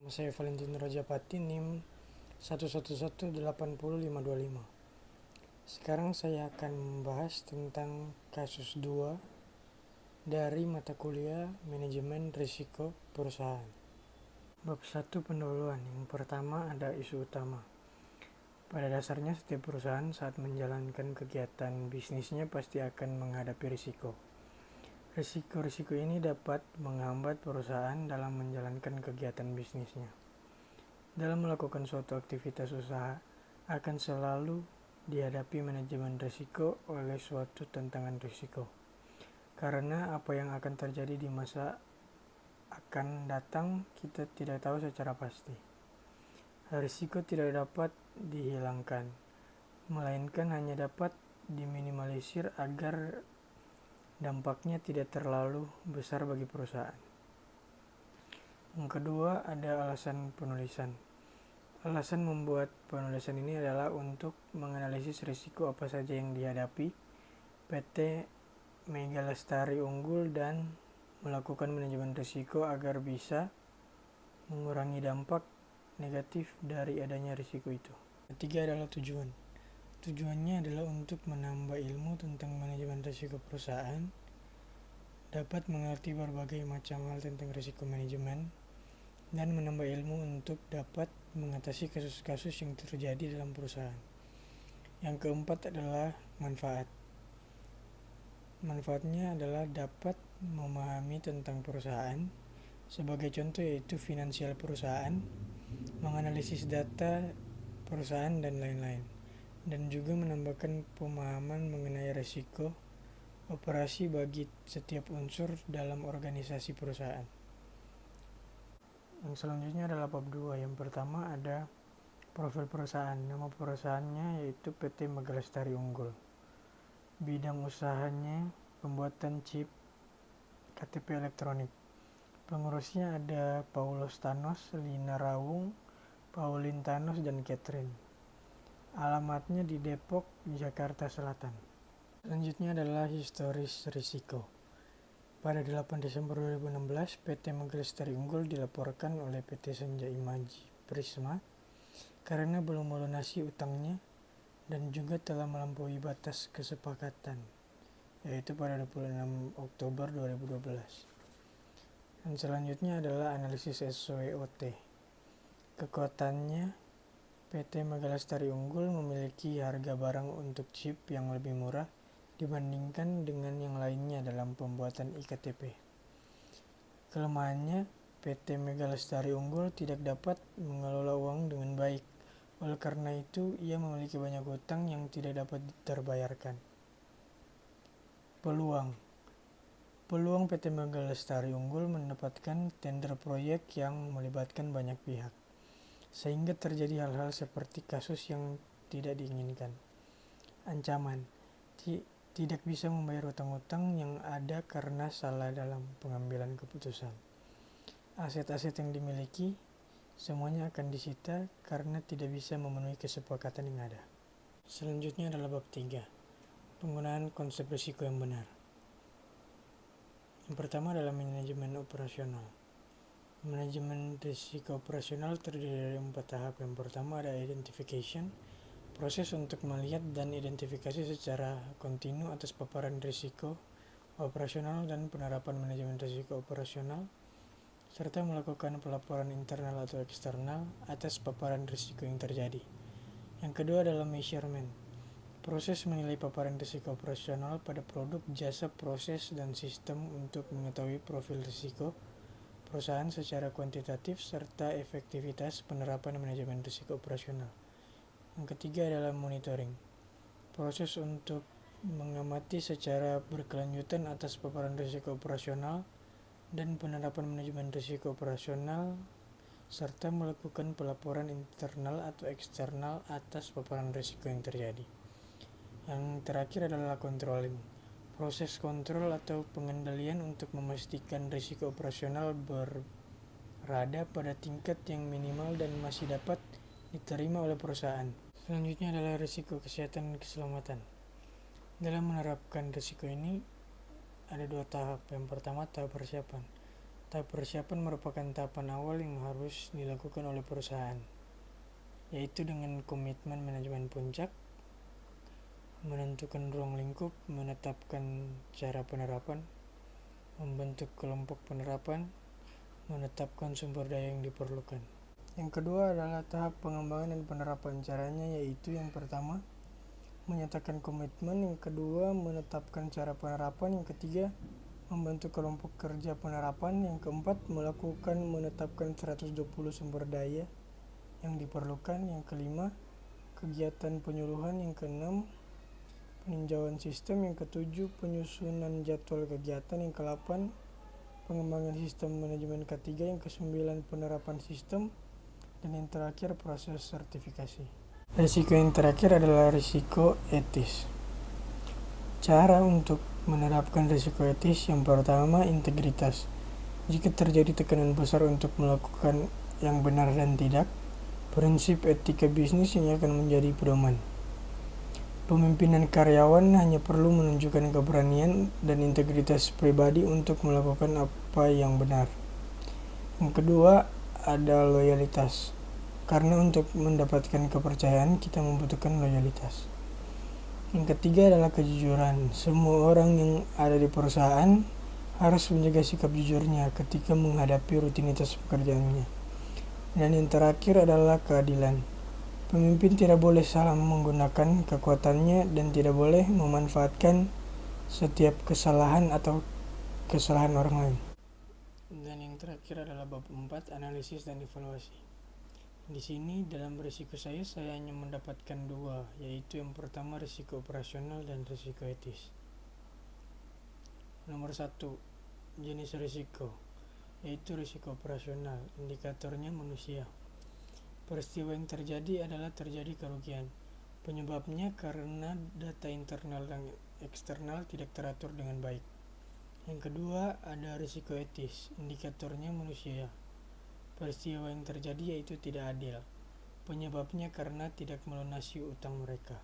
Saya Valentino Rajapati, NIM 111800525. Sekarang saya akan membahas tentang kasus 2 dari mata kuliah Manajemen Risiko Perusahaan. Bab 1 pendahuluan. Yang pertama ada isu utama. Pada dasarnya setiap perusahaan saat menjalankan kegiatan bisnisnya pasti akan menghadapi risiko. Risiko-risiko ini dapat menghambat perusahaan dalam menjalankan kegiatan bisnisnya. Dalam melakukan suatu aktivitas usaha, akan selalu dihadapi manajemen risiko oleh suatu tantangan risiko. Karena apa yang akan terjadi di masa akan datang kita tidak tahu secara pasti. Risiko tidak dapat dihilangkan, melainkan hanya dapat diminimalisir agar dampaknya tidak terlalu besar bagi perusahaan. Yang kedua ada alasan penulisan. Alasan membuat penulisan ini adalah untuk menganalisis risiko apa saja yang dihadapi PT Mega Lestari Unggul dan melakukan manajemen risiko agar bisa mengurangi dampak negatif dari adanya risiko itu. Ketiga adalah tujuan. Tujuannya adalah untuk menambah ilmu tentang manajemen risiko perusahaan, dapat mengerti berbagai macam hal tentang risiko manajemen, dan menambah ilmu untuk dapat mengatasi kasus-kasus yang terjadi dalam perusahaan. Yang keempat adalah manfaat. Manfaatnya adalah dapat memahami tentang perusahaan, sebagai contoh yaitu finansial perusahaan, menganalisis data perusahaan dan lain-lain, dan juga menambahkan pemahaman mengenai risiko operasi bagi setiap unsur dalam organisasi perusahaan. Yang selanjutnya adalah bab 2. Yang pertama ada profil perusahaan. Nama perusahaannya yaitu PT Mega Lestari Unggul. Bidang usahanya pembuatan chip KTP elektronik. Pengurusnya ada Paulus Thanos, Lina Rawung, Pauline Thanos, dan Catherine. Alamatnya di Depok, Jakarta Selatan. Selanjutnya adalah historis risiko. Pada 8 Desember 2016, PT Mega Lestari Unggul dilaporkan oleh PT Senja Imaji Prisma karena belum melunasi utangnya dan juga telah melampaui batas kesepakatan, yaitu pada 26 Oktober 2012. Dan selanjutnya adalah analisis SWOT. Kekuatannya, PT Mega Lestari Unggul memiliki harga barang untuk chip yang lebih murah dibandingkan dengan yang lainnya dalam pembuatan iktp. Kelemahannya, PT Mega Lestari Unggul tidak dapat mengelola uang dengan baik. Oleh karena itu, ia memiliki banyak hutang yang tidak dapat terbayarkan. Peluang PT Mega Lestari Unggul mendapatkan tender proyek yang melibatkan banyak pihak, sehingga terjadi hal-hal seperti kasus yang tidak diinginkan. Ancaman, tidak bisa membayar hutang-hutang yang ada karena salah dalam pengambilan keputusan. Aset-aset yang dimiliki semuanya akan disita karena tidak bisa memenuhi kesepakatan yang ada. Selanjutnya adalah bab 3. Penggunaan konsep risiko yang benar. Yang pertama adalah manajemen operasional. Manajemen risiko operasional terdiri dari 4 tahap. Yang pertama ada identification, proses untuk melihat dan identifikasi secara kontinu atas paparan risiko operasional dan penerapan manajemen risiko operasional, serta melakukan pelaporan internal atau eksternal atas paparan risiko yang terjadi. Yang kedua adalah measurement, proses menilai paparan risiko operasional pada produk, jasa, proses, dan sistem untuk mengetahui profil risiko perusahaan secara kuantitatif serta efektivitas penerapan manajemen risiko operasional. Yang ketiga adalah monitoring, proses untuk mengamati secara berkelanjutan atas paparan risiko operasional dan penerapan manajemen risiko operasional serta melakukan pelaporan internal atau eksternal atas paparan risiko yang terjadi. Yang terakhir adalah controlling, proses kontrol atau pengendalian untuk memastikan risiko operasional berada pada tingkat yang minimal dan masih dapat diterima oleh perusahaan. Selanjutnya adalah risiko kesehatan dan keselamatan. Dalam menerapkan risiko ini ada 2 tahap. Yang pertama tahap persiapan. Tahap persiapan merupakan tahapan awal yang harus dilakukan oleh perusahaan, yaitu dengan komitmen manajemen puncak, menentukan ruang lingkup, menetapkan cara penerapan, membentuk kelompok penerapan, menetapkan sumber daya yang diperlukan. Yang kedua adalah tahap pengembangan dan penerapan. Caranya yaitu yang pertama, menyatakan komitmen, yang kedua, menetapkan cara penerapan, yang ketiga, membentuk kelompok kerja penerapan, yang keempat, menetapkan 120 sumber daya yang diperlukan, yang kelima, kegiatan penyuluhan, yang keenam, peninjauan sistem, yang ketujuh, penyusunan jadwal kegiatan, yang kedelapan, pengembangan sistem manajemen ketiga, yang kesembilan, penerapan sistem, dan yang terakhir proses sertifikasi. Risiko yang terakhir adalah risiko etis. Cara untuk menerapkan risiko etis: yang pertama, integritas. Jika terjadi tekanan besar untuk melakukan yang benar dan tidak, prinsip etika bisnis yang akan menjadi pedoman. Pemimpinan karyawan hanya perlu menunjukkan keberanian dan integritas pribadi untuk melakukan apa yang benar. Yang kedua, ada loyalitas. Karena untuk mendapatkan kepercayaan, kita membutuhkan loyalitas. Yang ketiga adalah kejujuran. Semua orang yang ada di perusahaan harus menjaga sikap jujurnya ketika menghadapi rutinitas pekerjaannya. Dan yang terakhir adalah keadilan. Pemimpin tidak boleh salah menggunakan kekuatannya dan tidak boleh memanfaatkan setiap kesalahan atau kesalahan orang lain. Dan yang terakhir adalah bab 4, analisis dan evaluasi. Di sini dalam risiko saya hanya mendapatkan dua, yaitu yang pertama risiko operasional dan risiko etis. Nomor 1, jenis risiko, yaitu risiko operasional. Indikatornya manusia. Peristiwa yang terjadi adalah terjadi kerugian. Penyebabnya karena data internal dan eksternal tidak teratur dengan baik. Yang kedua, ada risiko etis. Indikatornya manusia. Peristiwa yang terjadi yaitu tidak adil. Penyebabnya karena tidak melunasi utang mereka.